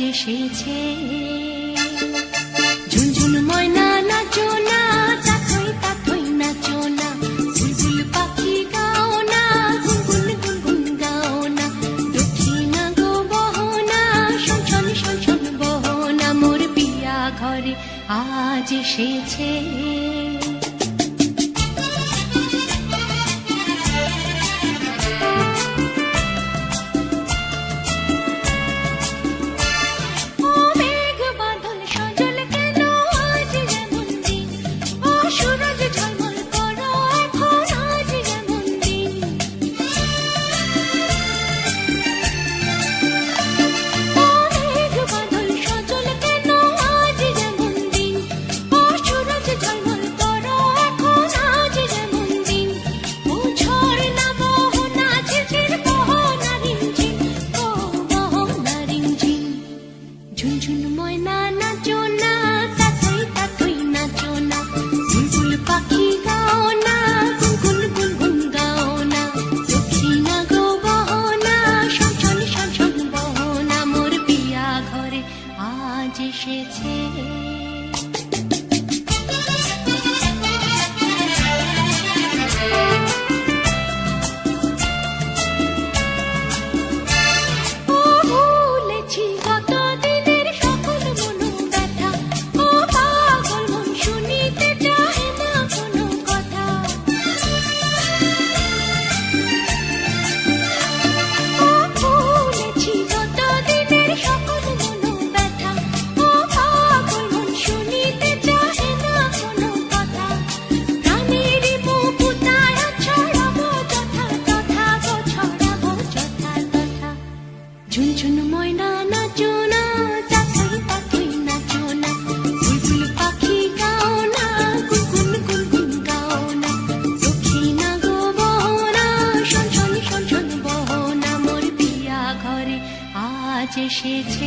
এসেছে। ঝুনঝুন ময়না নাচো না, তাথই তাথই নাচো না, বুলবুল পাখি গাও না, গুনগুন গুনগুন গাও না, দক্ষিণা গো বহনা, শন শন শন বহনা, মোর পিয়া ঘরে আজ এসেছে। ঝুনঝুন ময়না নাচো না, তাথই তাথই নাচো না, বুলবুল পাখি গাও না, গুনগুন গুনগুন গাও না, দক্ষিণা গো বহনা, শন শন শন শন বহনা, মোর পিয়া ঘরে আজ এসেছে। ঝুনঝুন ময়না নাচো না, তাথই তাথই নাচো না, বুলবুল পাখি গাও না, গুনগুন গুনগুন গাও না, দক্ষিণা গো বহনা, শন শন শন শন বহনা, মোর পিয়া ঘরে আজ এসেছে।